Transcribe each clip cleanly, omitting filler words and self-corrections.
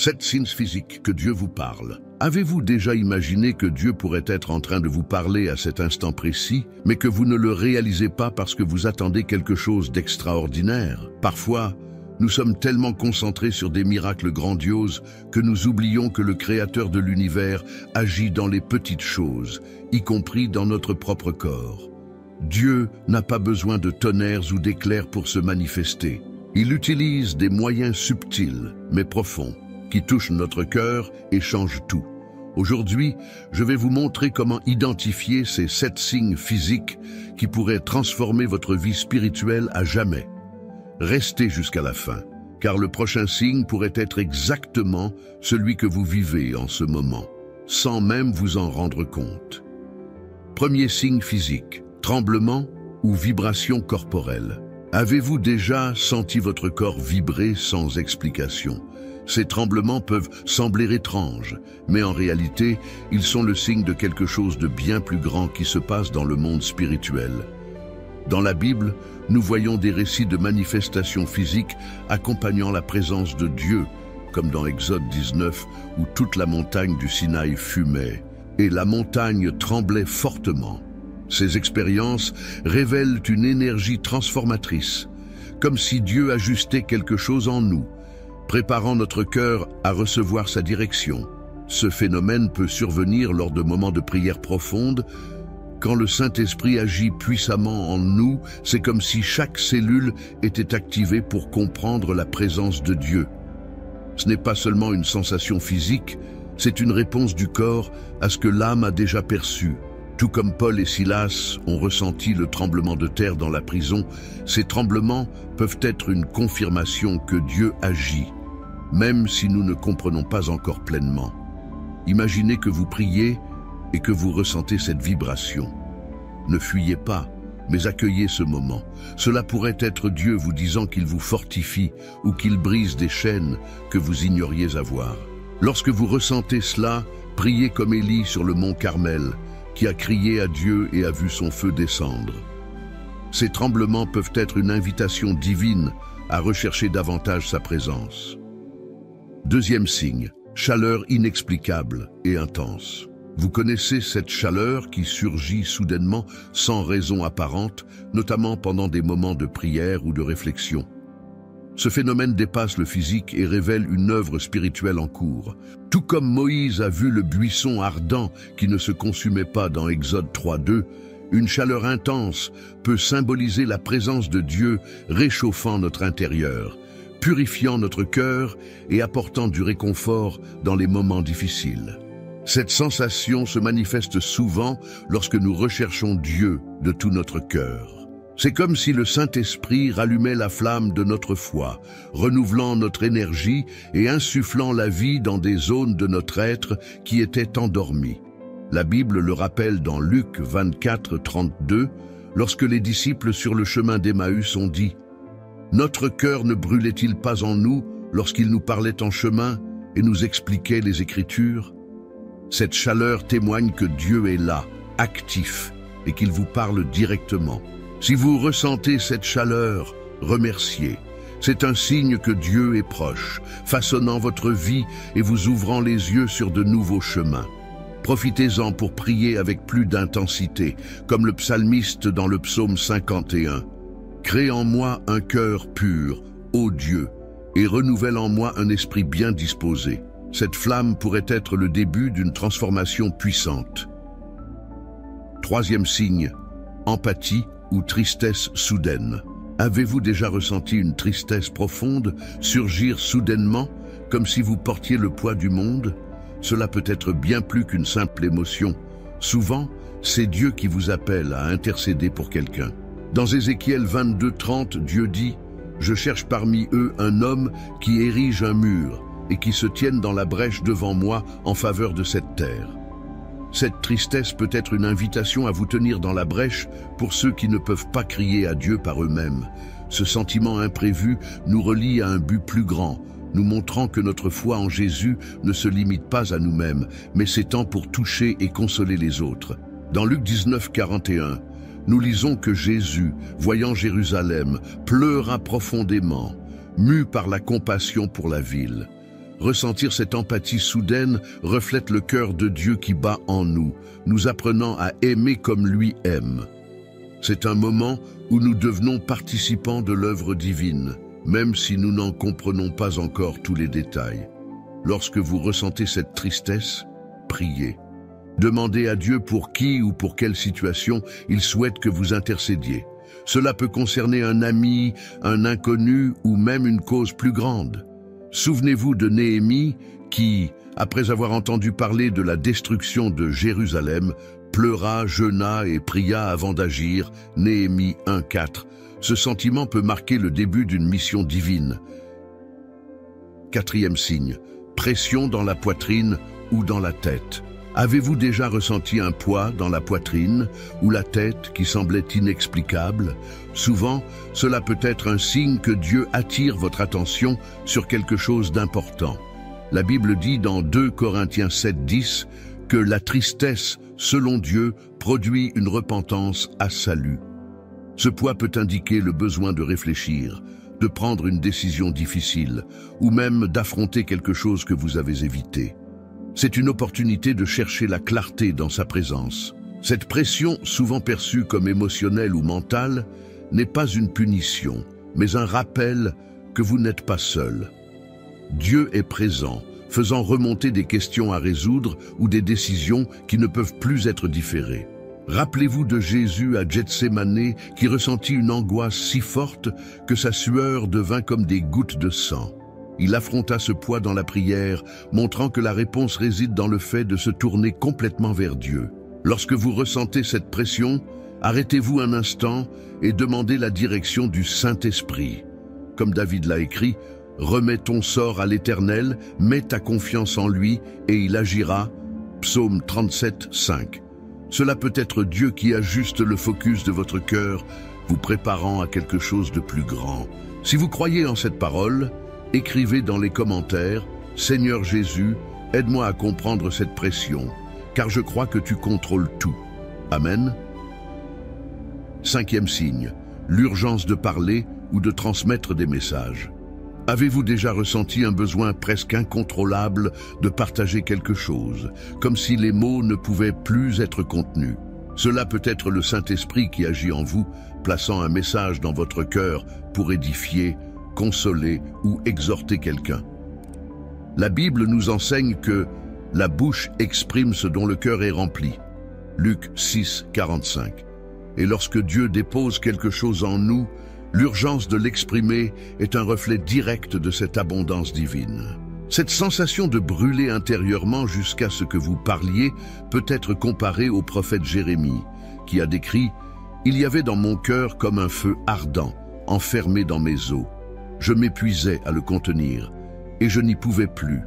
7 signes physiques que Dieu vous parle. Avez-vous déjà imaginé que Dieu pourrait être en train de vous parler à cet instant précis, mais que vous ne le réalisez pas parce que vous attendez quelque chose d'extraordinaire? Parfois, nous sommes tellement concentrés sur des miracles grandioses que nous oublions que le Créateur de l'univers agit dans les petites choses, y compris dans notre propre corps. Dieu n'a pas besoin de tonnerres ou d'éclairs pour se manifester. Il utilise des moyens subtils, mais profonds, qui touchent notre cœur et changent tout. Aujourd'hui, je vais vous montrer comment identifier ces 7 signes physiques qui pourraient transformer votre vie spirituelle à jamais. Restez jusqu'à la fin, car le prochain signe pourrait être exactement celui que vous vivez en ce moment, sans même vous en rendre compte. Premier signe physique, tremblement ou vibration corporelle. Avez-vous déjà senti votre corps vibrer sans explication? Ces tremblements peuvent sembler étranges, mais en réalité, ils sont le signe de quelque chose de bien plus grand qui se passe dans le monde spirituel. Dans la Bible, nous voyons des récits de manifestations physiques accompagnant la présence de Dieu, comme dans Exode 19, où toute la montagne du Sinaï fumait, et la montagne tremblait fortement. Ces expériences révèlent une énergie transformatrice, comme si Dieu ajustait quelque chose en nous, préparant notre cœur à recevoir sa direction. Ce phénomène peut survenir lors de moments de prière profonde. Quand le Saint-Esprit agit puissamment en nous, c'est comme si chaque cellule était activée pour comprendre la présence de Dieu. Ce n'est pas seulement une sensation physique, c'est une réponse du corps à ce que l'âme a déjà perçu. Tout comme Paul et Silas ont ressenti le tremblement de terre dans la prison, ces tremblements peuvent être une confirmation que Dieu agit, même si nous ne comprenons pas encore pleinement. Imaginez que vous priez et que vous ressentez cette vibration. Ne fuyez pas, mais accueillez ce moment. Cela pourrait être Dieu vous disant qu'il vous fortifie ou qu'il brise des chaînes que vous ignoriez avoir. Lorsque vous ressentez cela, priez comme Élie sur le mont Carmel, qui a crié à Dieu et a vu son feu descendre. Ces tremblements peuvent être une invitation divine à rechercher davantage sa présence. Deuxième signe, chaleur inexplicable et intense. Vous connaissez cette chaleur qui surgit soudainement sans raison apparente, notamment pendant des moments de prière ou de réflexion. Ce phénomène dépasse le physique et révèle une œuvre spirituelle en cours. Tout comme Moïse a vu le buisson ardent qui ne se consumait pas dans Exode 3:2, une chaleur intense peut symboliser la présence de Dieu réchauffant notre intérieur, purifiant notre cœur et apportant du réconfort dans les moments difficiles. Cette sensation se manifeste souvent lorsque nous recherchons Dieu de tout notre cœur. C'est comme si le Saint-Esprit rallumait la flamme de notre foi, renouvelant notre énergie et insufflant la vie dans des zones de notre être qui étaient endormies. La Bible le rappelle dans Luc 24:32, lorsque les disciples sur le chemin d'Emmaüs ont dit « Notre cœur ne brûlait-il pas en nous lorsqu'il nous parlait en chemin et nous expliquait les Écritures ?» Cette chaleur témoigne que Dieu est là, actif, et qu'il vous parle directement. Si vous ressentez cette chaleur, remerciez. C'est un signe que Dieu est proche, façonnant votre vie et vous ouvrant les yeux sur de nouveaux chemins. Profitez-en pour prier avec plus d'intensité, comme le psalmiste dans le psaume 51. « Crée en moi un cœur pur, ô Dieu, et renouvelle en moi un esprit bien disposé. » Cette flamme pourrait être le début d'une transformation puissante. Troisième signe, empathie ou tristesse soudaine. Avez-vous déjà ressenti une tristesse profonde surgir soudainement, comme si vous portiez le poids du monde? Cela peut être bien plus qu'une simple émotion. Souvent, c'est Dieu qui vous appelle à intercéder pour quelqu'un. Dans Ézéchiel 22:30, Dieu dit « Je cherche parmi eux un homme qui érige un mur et qui se tienne dans la brèche devant moi en faveur de cette terre. » Cette tristesse peut être une invitation à vous tenir dans la brèche pour ceux qui ne peuvent pas crier à Dieu par eux-mêmes. Ce sentiment imprévu nous relie à un but plus grand, nous montrant que notre foi en Jésus ne se limite pas à nous-mêmes, mais s'étend pour toucher et consoler les autres. Dans Luc 19:41, nous lisons que Jésus, voyant Jérusalem, pleura profondément, mu par la compassion pour la ville. Ressentir cette empathie soudaine reflète le cœur de Dieu qui bat en nous, nous apprenant à aimer comme lui aime. C'est un moment où nous devenons participants de l'œuvre divine, même si nous n'en comprenons pas encore tous les détails. Lorsque vous ressentez cette tristesse, priez. Demandez à Dieu pour qui ou pour quelle situation il souhaite que vous intercédiez. Cela peut concerner un ami, un inconnu ou même une cause plus grande. Souvenez-vous de Néhémie qui, après avoir entendu parler de la destruction de Jérusalem, pleura, jeûna et pria avant d'agir. Néhémie 1:4. Ce sentiment peut marquer le début d'une mission divine. Quatrième signe, pression dans la poitrine ou dans la tête. Avez-vous déjà ressenti un poids dans la poitrine ou la tête qui semblait inexplicable? Souvent, cela peut être un signe que Dieu attire votre attention sur quelque chose d'important. La Bible dit dans 2 Corinthiens 7:10 que la tristesse, selon Dieu, produit une repentance à salut. Ce poids peut indiquer le besoin de réfléchir, de prendre une décision difficile, ou même d'affronter quelque chose que vous avez évité. C'est une opportunité de chercher la clarté dans sa présence. Cette pression, souvent perçue comme émotionnelle ou mentale, n'est pas une punition, mais un rappel que vous n'êtes pas seul. Dieu est présent, faisant remonter des questions à résoudre ou des décisions qui ne peuvent plus être différées. Rappelez-vous de Jésus à Gethsémanée qui ressentit une angoisse si forte que sa sueur devint comme des gouttes de sang. Il affronta ce poids dans la prière, montrant que la réponse réside dans le fait de se tourner complètement vers Dieu. Lorsque vous ressentez cette pression, arrêtez-vous un instant et demandez la direction du Saint-Esprit. Comme David l'a écrit, « Remets ton sort à l'Éternel, mets ta confiance en lui et il agira » Psaume 37:5. Cela peut être Dieu qui ajuste le focus de votre cœur, vous préparant à quelque chose de plus grand. Si vous croyez en cette parole, écrivez dans les commentaires « Seigneur Jésus, aide-moi à comprendre cette pression, car je crois que tu contrôles tout. » Amen. Cinquième signe, l'urgence de parler ou de transmettre des messages. Avez-vous déjà ressenti un besoin presque incontrôlable de partager quelque chose, comme si les mots ne pouvaient plus être contenus? Cela peut être le Saint-Esprit qui agit en vous, plaçant un message dans votre cœur pour édifier, consoler ou exhorter quelqu'un. La Bible nous enseigne que la bouche exprime ce dont le cœur est rempli. Luc 6:45. Et lorsque Dieu dépose quelque chose en nous, l'urgence de l'exprimer est un reflet direct de cette abondance divine. Cette sensation de brûler intérieurement jusqu'à ce que vous parliez peut être comparée au prophète Jérémie, qui a décrit « Il y avait dans mon cœur comme un feu ardent, enfermé dans mes os. Je m'épuisais à le contenir, et je n'y pouvais plus. »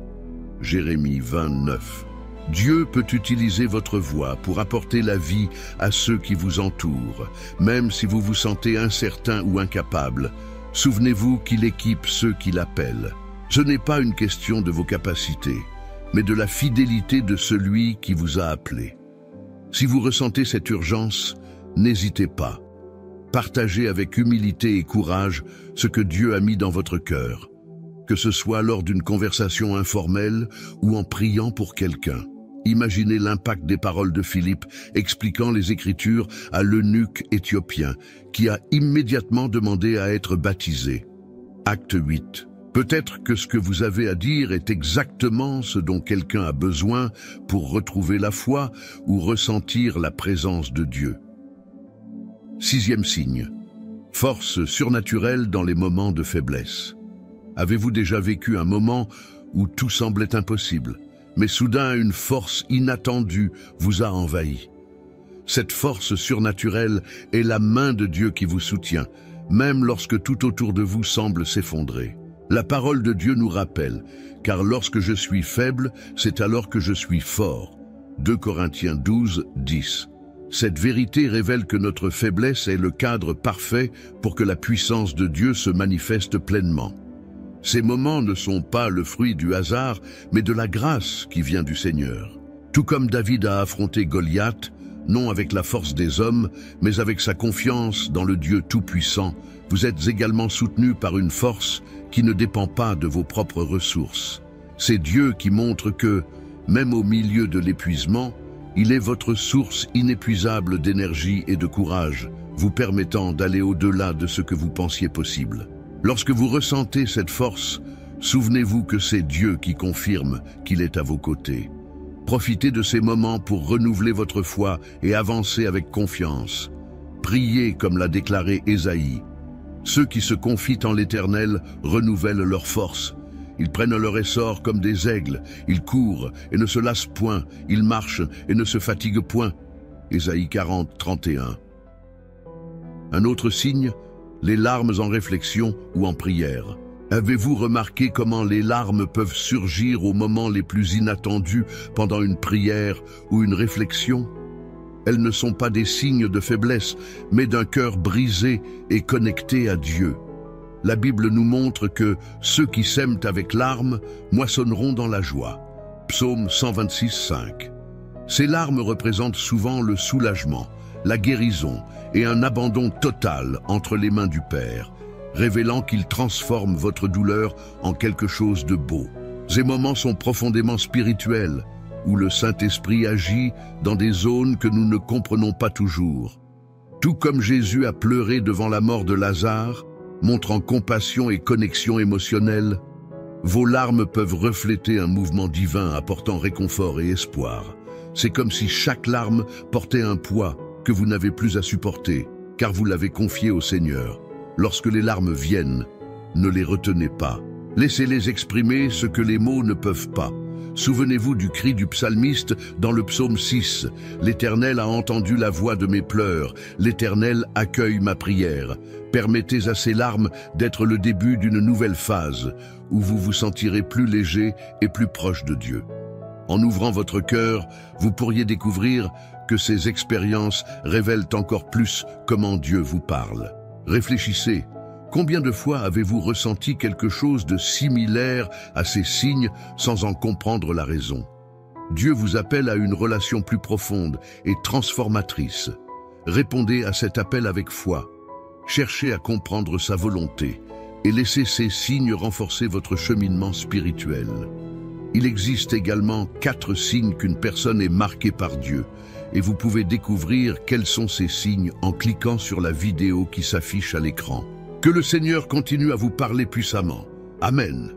Jérémie 29. Dieu peut utiliser votre voix pour apporter la vie à ceux qui vous entourent, même si vous vous sentez incertain ou incapable. Souvenez-vous qu'il équipe ceux qui l'appellent. Ce n'est pas une question de vos capacités, mais de la fidélité de celui qui vous a appelé. Si vous ressentez cette urgence, n'hésitez pas. Partagez avec humilité et courage ce que Dieu a mis dans votre cœur, que ce soit lors d'une conversation informelle ou en priant pour quelqu'un. Imaginez l'impact des paroles de Philippe expliquant les Écritures à l'eunuque éthiopien qui a immédiatement demandé à être baptisé. Acte 8. Peut-être que ce que vous avez à dire est exactement ce dont quelqu'un a besoin pour retrouver la foi ou ressentir la présence de Dieu. Sixième signe. Force surnaturelle dans les moments de faiblesse. Avez-vous déjà vécu un moment où tout semblait impossible, mais soudain une force inattendue vous a envahi? Cette force surnaturelle est la main de Dieu qui vous soutient, même lorsque tout autour de vous semble s'effondrer. La parole de Dieu nous rappelle, car lorsque je suis faible, c'est alors que je suis fort. 2 Corinthiens 12:10. Cette vérité révèle que notre faiblesse est le cadre parfait pour que la puissance de Dieu se manifeste pleinement. Ces moments ne sont pas le fruit du hasard, mais de la grâce qui vient du Seigneur. Tout comme David a affronté Goliath, non avec la force des hommes, mais avec sa confiance dans le Dieu Tout-Puissant, vous êtes également soutenu par une force qui ne dépend pas de vos propres ressources. C'est Dieu qui montre que, même au milieu de l'épuisement, il est votre source inépuisable d'énergie et de courage, vous permettant d'aller au-delà de ce que vous pensiez possible. Lorsque vous ressentez cette force, souvenez-vous que c'est Dieu qui confirme qu'il est à vos côtés. Profitez de ces moments pour renouveler votre foi et avancer avec confiance. Priez comme l'a déclaré Ésaïe. Ceux qui se confient en l'Éternel renouvellent leur force. Ils prennent leur essor comme des aigles, ils courent et ne se lassent point, ils marchent et ne se fatiguent point. Ésaïe 40, 31. Un autre signe, les larmes en réflexion ou en prière. Avez-vous remarqué comment les larmes peuvent surgir aux moments les plus inattendus pendant une prière ou une réflexion? Elles ne sont pas des signes de faiblesse, mais d'un cœur brisé et connecté à Dieu. La Bible nous montre que ceux qui sèment avec larmes moissonneront dans la joie. Psaume 126, 5. Ces larmes représentent souvent le soulagement, la guérison et un abandon total entre les mains du Père, révélant qu'il transforme votre douleur en quelque chose de beau. Ces moments sont profondément spirituels, où le Saint-Esprit agit dans des zones que nous ne comprenons pas toujours. Tout comme Jésus a pleuré devant la mort de Lazare, montrant compassion et connexion émotionnelle, vos larmes peuvent refléter un mouvement divin apportant réconfort et espoir. C'est comme si chaque larme portait un poids que vous n'avez plus à supporter, car vous l'avez confié au Seigneur. Lorsque les larmes viennent, ne les retenez pas. Laissez-les exprimer ce que les mots ne peuvent pas. Souvenez-vous du cri du psalmiste dans le psaume 6. « L'Éternel a entendu la voix de mes pleurs, l'Éternel accueille ma prière. » Permettez à ces larmes d'être le début d'une nouvelle phase, où vous vous sentirez plus léger et plus proche de Dieu. En ouvrant votre cœur, vous pourriez découvrir que ces expériences révèlent encore plus comment Dieu vous parle. Réfléchissez. Combien de fois avez-vous ressenti quelque chose de similaire à ces signes sans en comprendre la raison? Dieu vous appelle à une relation plus profonde et transformatrice. Répondez à cet appel avec foi. Cherchez à comprendre sa volonté et laissez ces signes renforcer votre cheminement spirituel. Il existe également 4 signes qu'une personne est marquée par Dieu et vous pouvez découvrir quels sont ces signes en cliquant sur la vidéo qui s'affiche à l'écran. Que le Seigneur continue à vous parler puissamment. Amen.